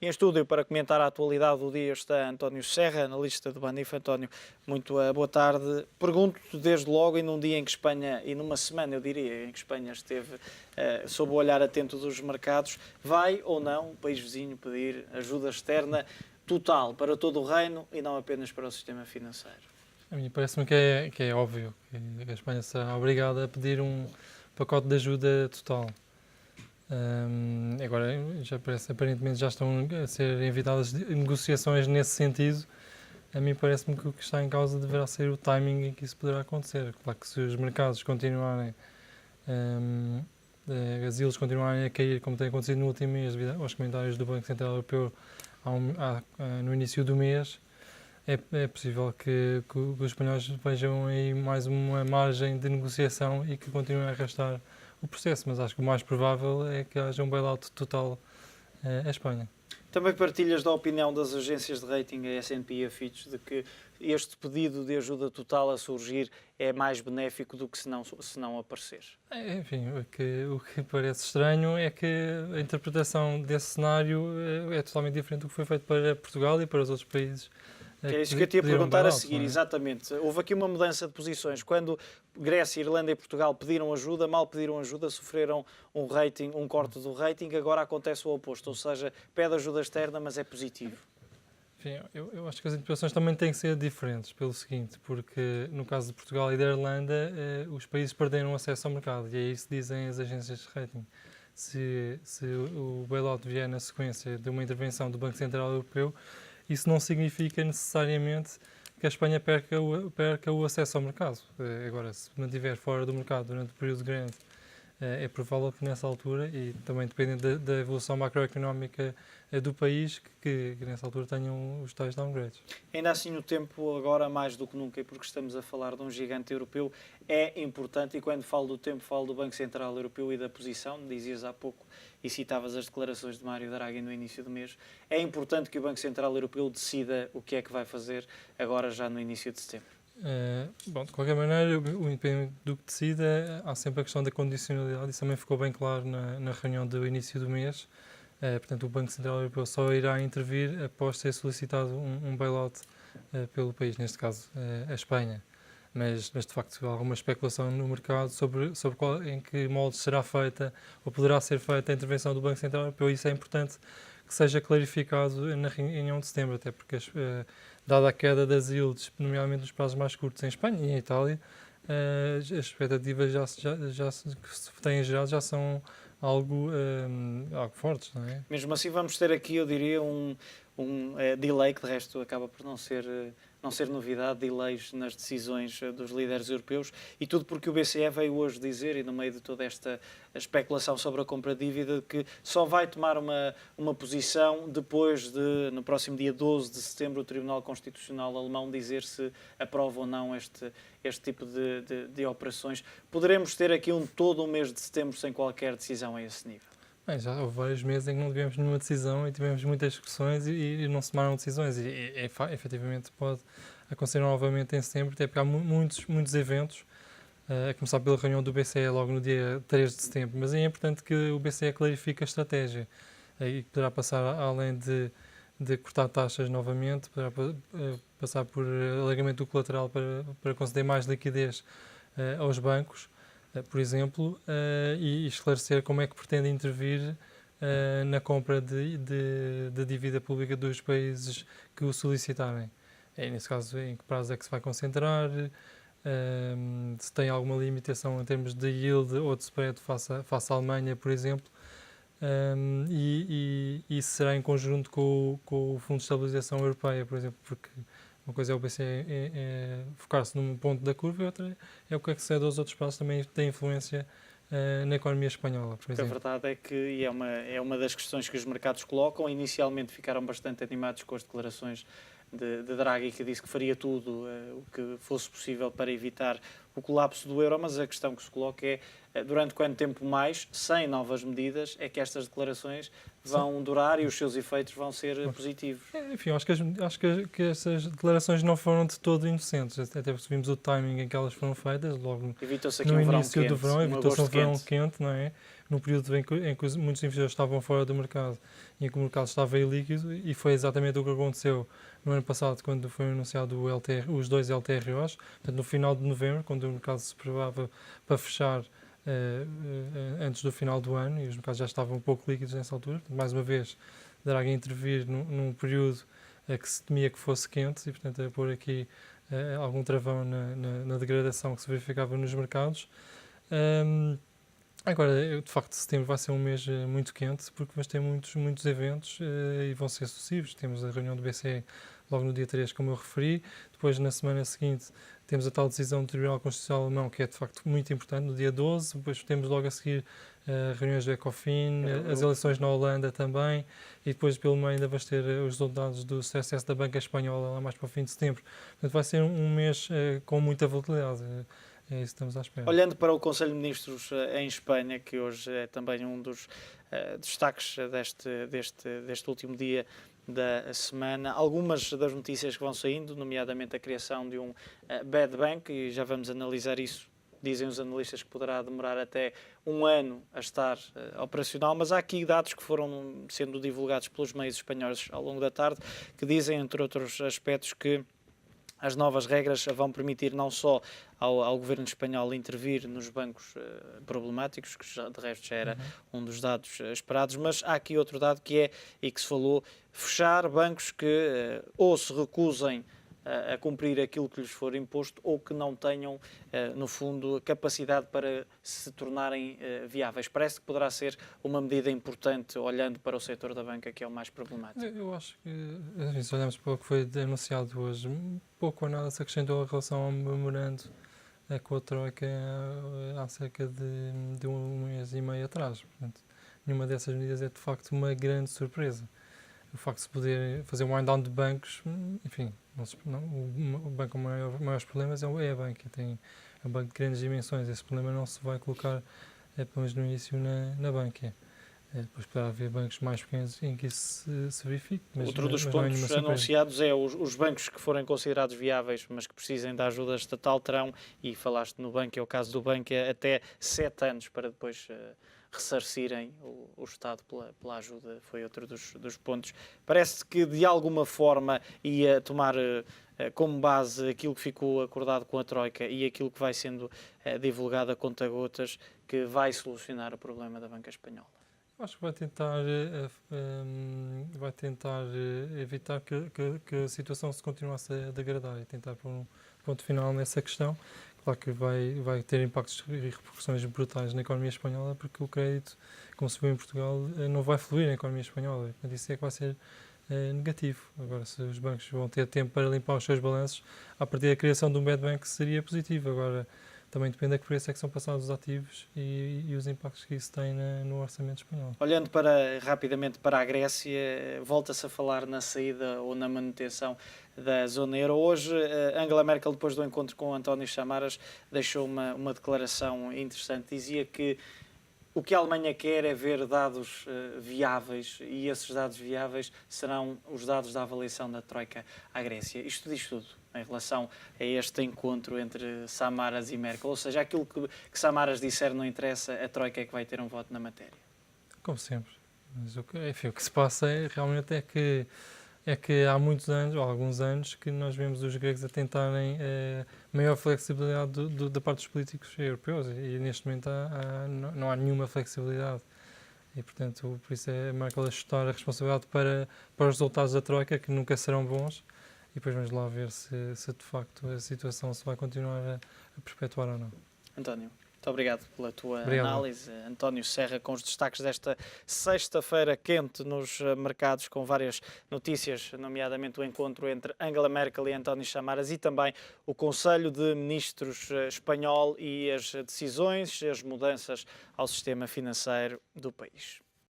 Em estúdio, para comentar a atualidade do dia, está António Serra, analista do Banif. António, muito boa tarde. Pergunto-te desde logo, e num dia em que Espanha, e numa semana eu diria, em que Espanha esteve sob o olhar atento dos mercados, vai ou não o país vizinho pedir ajuda externa total para todo o reino e não apenas para o sistema financeiro? A mim parece-me que é óbvio que a Espanha será obrigada a pedir um pacote de ajuda total. Agora, já parece, aparentemente já estão a ser evitadas negociações nesse sentido. A mim parece-me que o que está em causa deverá ser o timing em que isso poderá acontecer. Claro que se os mercados continuarem, as yields continuarem a cair, como tem acontecido no último mês, devido aos comentários do Banco Central Europeu no início do mês, é possível que os espanhóis vejam aí mais uma margem de negociação e que continuem a arrastar o processo, mas acho que o mais provável é que haja um bailout total à Espanha. Também partilhas da opinião das agências de rating, a S&P e a Fitch, de que este pedido de ajuda total a surgir é mais benéfico do que se não aparecer? Enfim, o que parece estranho é que a interpretação desse cenário é totalmente diferente do que foi feito para Portugal e para os outros países. É isso que eu te ia perguntar a seguir, exatamente. Houve aqui uma mudança de posições. Quando Grécia, Irlanda e Portugal pediram ajuda, mal pediram ajuda, sofreram um corte do rating, agora acontece o oposto, ou seja, pede ajuda externa, mas é positivo. Enfim, eu acho que as interpretações também têm que ser diferentes, pelo seguinte, porque no caso de Portugal e da Irlanda, os países perderam acesso ao mercado, e é isso que dizem as agências de rating. Se o bailout vier na sequência de uma intervenção do Banco Central Europeu, isso não significa necessariamente que a Espanha perca o acesso ao mercado. Agora, se mantiver fora do mercado durante um período grande, é provável que nessa altura, e também dependendo da evolução macroeconómica do país, que nessa altura tenham os tais downgrades. Ainda assim, o tempo agora, mais do que nunca, e porque estamos a falar de um gigante europeu, é importante, e quando falo do tempo, falo do Banco Central Europeu e da posição, dizias há pouco, e citavas as declarações de Mário Draghi no início do mês, é importante que o Banco Central Europeu decida o que é que vai fazer agora já no início de setembro. Bom, de qualquer maneira, independente do que decida, há sempre a questão da condicionalidade, isso também ficou bem claro na reunião do início do mês. Portanto, o Banco Central Europeu só irá intervir após ser solicitado um bailout pelo país, neste caso a Espanha. Mas de facto, há alguma especulação no mercado sobre em que molde será feita ou poderá ser feita a intervenção do Banco Central Europeu, e isso é importante que seja clarificado na reunião de setembro, até porque dada a queda das yields, nomeadamente nos prazos mais curtos em Espanha e em Itália, as expectativas que se têm gerado já são algo fortes, não é? Mesmo assim, vamos ter aqui, eu diria, um delay, que de resto acaba por não ser novidade, delays nas decisões dos líderes europeus, e tudo porque o BCE veio hoje dizer, e no meio de toda esta especulação sobre a compra de dívida, que só vai tomar uma posição depois de, no próximo dia 12 de setembro, o Tribunal Constitucional alemão dizer se aprova ou não este tipo de operações. Poderemos ter aqui todo um mês de setembro sem qualquer decisão a esse nível? Bem, já houve vários meses em que não tivemos nenhuma decisão e tivemos muitas discussões e não se tomaram decisões. E efetivamente pode acontecer novamente em setembro, até porque há muitos eventos, a começar pela reunião do BCE logo no dia 3 de setembro. Mas é importante que o BCE clarifique a estratégia e poderá passar além de cortar taxas novamente, poderá passar por alargamento do colateral para conceder mais liquidez aos bancos, por exemplo, e esclarecer como é que pretende intervir na compra de dívida pública dos países que o solicitarem. Nesse caso, em que prazo é que se vai concentrar, se tem alguma limitação em termos de yield ou de spread face à Alemanha, por exemplo, e isso será em conjunto com o Fundo de Estabilização Europeia, por exemplo, porque uma coisa é o BCE focar-se num ponto da curva, e outra é o que sucede aos outros prazos, também tem influência na economia espanhola, por exemplo. A verdade é que e é uma das questões que os mercados colocam. Inicialmente ficaram bastante animados com as declarações de Draghi, que disse que faria tudo o que fosse possível para evitar o colapso do euro, mas a questão que se coloca é durante quanto tempo mais, sem novas medidas, é que estas declarações vão durar e os seus efeitos vão ser positivos? Enfim, acho que essas declarações não foram de todo inocentes, até porque vimos o timing em que elas foram feitas, logo no início do verão, evitou-se um verão quente, não é? num período em que muitos investidores estavam fora do mercado e em que o mercado estava ilíquido, e foi exatamente o que aconteceu no ano passado, quando foi anunciado os dois LTROs, portanto, no final de novembro, quando o mercado se preparava para fechar antes do final do ano, e os mercados já estavam um pouco líquidos nessa altura. Portanto, mais uma vez, Draghi a intervir num período que se temia que fosse quente e, portanto, a pôr aqui algum travão na degradação que se verificava nos mercados. Agora, de facto, setembro vai ser um mês muito quente, porque vamos ter muitos eventos e vão ser sucessivos. Temos a reunião do BCE logo no dia 3, como eu referi. Depois, na semana seguinte, temos a tal decisão do Tribunal Constitucional Alemão, que é de facto muito importante, no dia 12. Depois temos logo a seguir reuniões do ECOFIN, as eleições na Holanda também, e depois pelo meio ainda vamos ter os resultados do CSS da Banca Espanhola lá mais para o fim de setembro. Portanto, vai ser um mês com muita volatilidade. É isso que estamos à espera. Olhando para o Conselho de Ministros em Espanha, que hoje é também um dos destaques deste último dia da semana, algumas das notícias que vão saindo, nomeadamente a criação de um bad bank, e já vamos analisar isso. Dizem os analistas que poderá demorar até um ano a estar operacional, mas há aqui dados que foram sendo divulgados pelos meios espanhóis ao longo da tarde, que dizem, entre outros aspectos, que as novas regras vão permitir não só ao governo espanhol intervir nos bancos problemáticos, que de resto já era um dos dados esperados, mas há aqui outro dado que é, e que se falou, fechar bancos que ou se recusem a cumprir aquilo que lhes for imposto ou que não tenham, no fundo, capacidade para se tornarem viáveis. Parece que poderá ser uma medida importante, olhando para o setor da banca, que é o mais problemático. Eu acho que, se olharmos para o que foi anunciado hoje, pouco ou nada se acrescentou em relação ao memorando com a Troika há cerca de um mês e meio atrás. Portanto, nenhuma dessas medidas é, de facto, uma grande surpresa. O facto de se poder fazer um wind-down de bancos, enfim, o banco com maiores problemas é a banca. É um banco de grandes dimensões. Esse problema não se vai colocar, pelo menos no início, na banca. Depois poderá haver bancos mais pequenos em que isso se verifique. Outro dos pontos anunciados é os bancos que forem considerados viáveis, mas que precisem da ajuda estatal, terão, e falaste no banco, é o caso do banco, até 7 anos para depois ressarcirem o Estado pela ajuda. Foi outro dos pontos. Parece que, de alguma forma, ia tomar como base aquilo que ficou acordado com a Troika e aquilo que vai sendo divulgado a conta-gotas, que vai solucionar o problema da banca espanhola. Acho que vai tentar evitar que a situação se continuasse a degradar e tentar pôr um ponto final nessa questão. Claro que vai ter impactos e repercussões brutais na economia espanhola, porque o crédito, como se viu em Portugal, não vai fluir na economia espanhola. Portanto, isso é que vai ser negativo. Agora, se os bancos vão ter tempo para limpar os seus balanços, a partir da criação de um bad bank seria positivo. Agora, também depende a que preço é que são passados os ativos e os impactos que isso tem no orçamento espanhol. Olhando rapidamente para a Grécia, volta-se a falar na saída ou na manutenção da zona euro. Hoje, Angela Merkel, depois do encontro com António Samaras, deixou uma declaração interessante. Dizia que o que a Alemanha quer é ver dados viáveis, e esses dados viáveis serão os dados da avaliação da Troika à Grécia. Isto diz tudo em relação a este encontro entre Samaras e Merkel. Ou seja, aquilo que Samaras disser não interessa, a Troika é que vai ter um voto na matéria. Como sempre. Mas o que se passa realmente é que há muitos anos, ou alguns anos, que nós vemos os gregos a tentarem maior flexibilidade da parte dos políticos europeus, e neste momento não há nenhuma flexibilidade. E, portanto, por isso é Merkel ajustar a responsabilidade para os resultados da Troika, que nunca serão bons, e depois vamos lá ver se de facto a situação se vai continuar a perpetuar ou não. António, muito obrigado pela tua Obrigado. análise. António Serra, com os destaques desta sexta-feira quente nos mercados, com várias notícias, nomeadamente o encontro entre Angela Merkel e António Samaras, e também o Conselho de Ministros espanhol e as decisões, as mudanças ao sistema financeiro do país.